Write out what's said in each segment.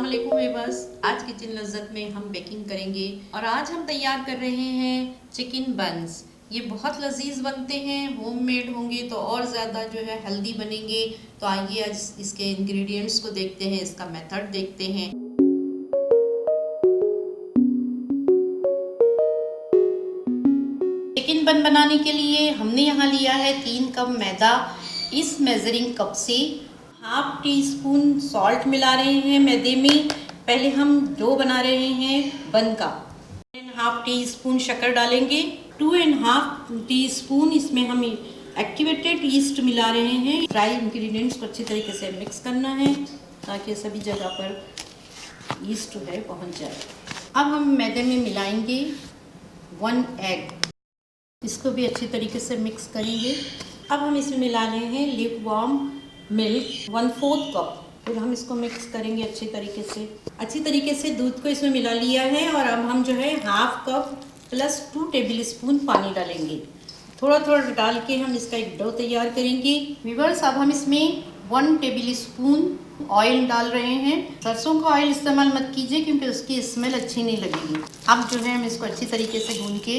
अस्सलाम वालेकुम व्यूअर्स। आज किचन लज़्ज़त में हम बेकिंग करेंगे और आज हम तैयार कर रहे हैं चिकन बन्स। ये बहुत लजीज बनते हैं, होममेड होंगे तो और ज़्यादा जो है हेल्दी बनेंगे। तो आइए आज इसके इंग्रेडिएंट्स को देखते हैं, इसका मेथड देखते हैं। चिकन बन बनाने के लिए हमने यहाँ लिया है 3 कप मैदा। इस मेजरिंग कप से हाफ टी स्पून सॉल्ट मिला रहे हैं मैदे में। पहले हम डो बना रहे हैं बन का। 1.5 टी स्पून शक्कर डालेंगे। 2.5 टी स्पून इसमें हम एक्टिवेटेड ईस्ट मिला रहे हैं। ड्राई इंग्रेडिएंट्स को अच्छी तरीके से मिक्स करना है ताकि सभी जगह पर ईस्ट जो है पहुंच जाए। अब हम मैदे में मिलाएंगे 1 एग। इसको भी अच्छी तरीके से मिक्स करेंगे। अब हम इसमें मिला रहे हैं लिप वार्म मिल्क 1/4 कप। फिर हम इसको मिक्स करेंगे अच्छी तरीके से दूध को इसमें मिला लिया है। और अब हम जो है half cup plus 2 table spoon पानी डालेंगे। थोड़ा थोड़ा डाल के हम इसका एक डो तैयार करेंगे। व्यूअर्स, अब हम इसमें 1 टेबल स्पून ऑयल डाल रहे हैं। सरसों का ऑयल इस्तेमाल मत कीजिए क्योंकि उसकी स्मेल अच्छी नहीं लगेगी। अब जो है हम इसको अच्छी तरीके से गूंद के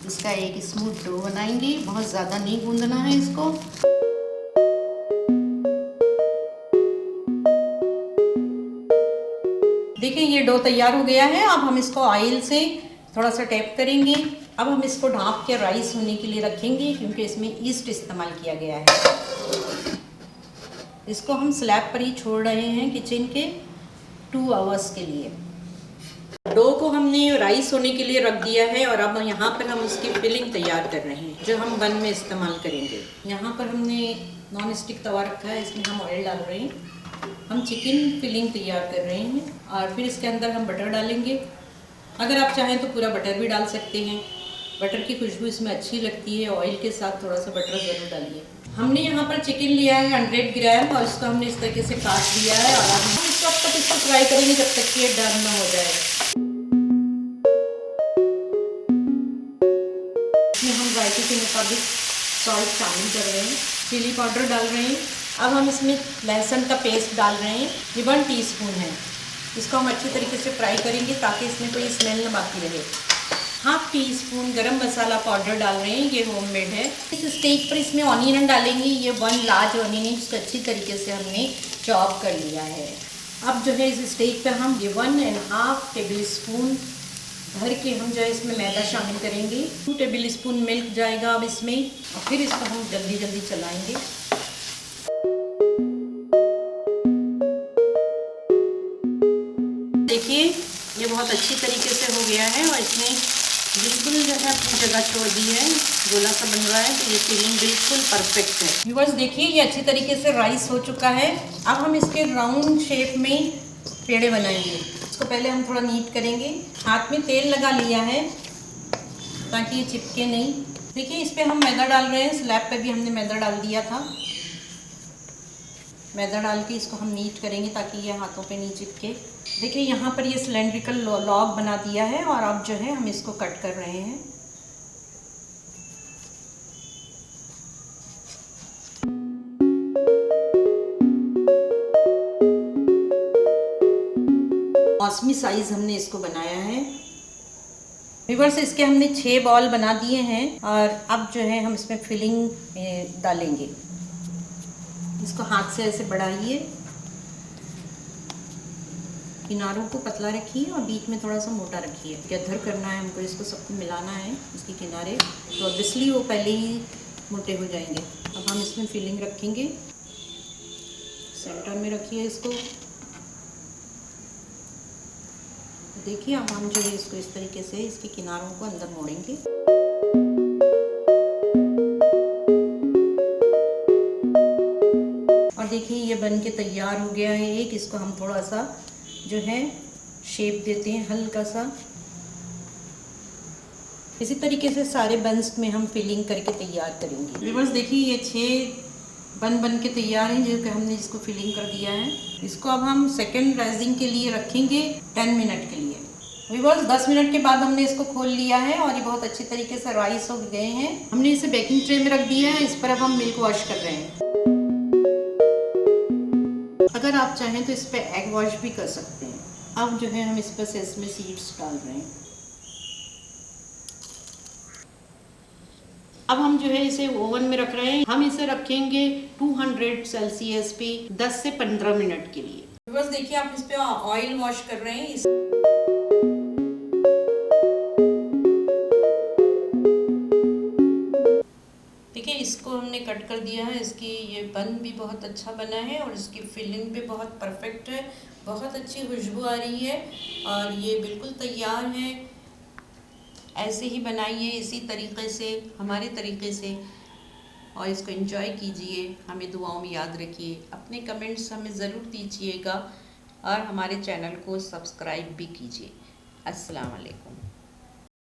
इसका एक स्मूथ डो बनाएंगे। बहुत ज़्यादा नहीं गूंदना है इसको। देखिए ये डो तैयार हो गया है। अब हम इसको ऑयल से थोड़ा सा टैप करेंगे। अब हम इसको ढाँप के राइस होने के लिए रखेंगे क्योंकि इसमें ईस्ट इस्तेमाल किया गया है। इसको हम स्लैब पर ही छोड़ रहे हैं किचन के 2 आवर्स के लिए। डो को हमने राइस होने के लिए रख दिया है और अब यहाँ पर हम उसकी फिलिंग तैयार कर रहे हैं जो हम बन में इस्तेमाल करेंगे। यहाँ पर हमने नॉन स्टिक तवा रखा है, इसमें हम ऑयल डाल रहे हैं। हम चिकन फिलिंग तैयार कर रहे हैं और फिर इसके अंदर हम बटर डालेंगे। अगर आप चाहें तो पूरा बटर भी डाल सकते हैं। बटर की खुशबू इसमें अच्छी लगती है। ऑयल के साथ थोड़ा सा बटर ज़रूर डालिए। हमने यहाँ पर चिकन लिया है 100 ग्राम और इसको हमने इस तरीके से काट दिया है और हम इसको अब तक इसको फ्राई करेंगे जब तक कि ये डन ना हो जाए। इसमें हम जायके के मुताबिक सॉल्ट शामिल कर रहे हैं, चिली पाउडर डाल रहे हैं। अब हम इसमें लहसुन का पेस्ट डाल रहे हैं, ये 1 टीस्पून है। इसको हम अच्छी तरीके से फ्राई करेंगे ताकि इसमें कोई स्मेल ना बाकी रहे। हाफ टी स्पून गरम मसाला पाउडर डाल रहे हैं, ये होममेड है। इस स्टेज पर इसमें ऑनियन डालेंगे। ये 1 लार्ज ऑनियन है, इसको अच्छी तरीके से हमने चॉप कर लिया है। अब जो है इस स्टेज पर हम ये 1.5 टेबल स्पून भर के हम जो है इसमें मैदा शामिल करेंगे। 2 टेबल स्पून मिल्क जाएगा अब इसमें और फिर इसको हम जल्दी जल्दी चलाएंगे। देखिए ये बहुत अच्छी तरीके से हो गया है और इसने बिल्कुल जो है अपनी जगह छोड़ दी है। गोला सा बन रहा है तो ये फिलिंग बिल्कुल परफेक्ट है। व्यूअर्स देखिए ये अच्छी तरीके से राइस हो चुका है। अब हम इसके राउंड शेप में पेड़े बनाएंगे। इसको पहले हम थोड़ा नीट करेंगे। हाथ में तेल लगा लिया है ताकि ये चिपके नहीं। देखिए इस पर हम मैदा डाल रहे हैं। स्लैब पे भी हमने मैदा डाल दिया था। मैदा डाल के इसको हम नीट करेंगे ताकि ये हाथों पे नहीं चिपके। देखिए यहाँ पर ये सिलेंड्रिकल लॉग बना दिया है और अब जो है हम इसको कट कर रहे हैं। मौसमी साइज हमने इसको बनाया है। व्यूअर्स इसके हमने 6 बॉल बना दिए हैं और अब जो है हम इसमें फिलिंग डालेंगे। इसको हाथ से ऐसे बढ़ाइए, किनारों को पतला रखिए और बीच में थोड़ा सा मोटा रखिए। गद्दर करना है हमको, इसको सबको मिलाना है इसके किनारे, तो ऑब्वियसली वो पहले ही मोटे हो जाएंगे। अब हम इसमें फिलिंग रखेंगे। सेंटर में रखिए इसको। देखिए अब हम जो है इसको इस तरीके से इसके किनारों को अंदर मोड़ेंगे। और देखिए ये बन के तैयार हो गया है एक। इसको हम थोड़ा सा जो है शेप देते हैं हल्का सा। इसी तरीके से सारे बंस में हम फिलिंग करके तैयार करेंगे। व्यूअर्स देखिए ये 6 बन के तैयार हैं जो कि हमने इसको फिलिंग कर दिया है। इसको अब हम सेकंड राइजिंग के लिए रखेंगे 10 मिनट के लिए। व्यूअर्स 10 मिनट के बाद हमने इसको खोल लिया है और ये बहुत अच्छी तरीके से राइस हो गए हैं। हमने इसे बेकिंग ट्रे में रख दिया है। इस पर अब हम मिल्क वॉश कर रहे हैं। अगर आप चाहें तो इस पर एग वॉश भी कर सकते हैं। अब जो है हम इस पर सेसमे सीड्स डाल रहे हैं। अब हम जो है इसे ओवन में रख रहे हैं। हम इसे रखेंगे 200 सेल्सियस पे 10 से 15 मिनट के लिए। बस देखिए, आप इस पे ऑयल वॉश कर रहे हैं। देखिए, इसको हमने कट कर दिया है। इसकी ये बन भी बहुत अच्छा बना है और इसकी फिलिंग भी बहुत परफेक्ट है। बहुत अच्छी खुशबू आ रही है और ये बिल्कुल तैयार है। ऐसे ही बनाइए, इसी तरीके से, हमारे तरीके से, और इसको एंजॉय कीजिए। हमें दुआओं में याद रखिए। अपने कमेंट्स हमें ज़रूर दीजिएगा और हमारे चैनल को सब्सक्राइब भी कीजिए। अस्सलाम वालेकुम।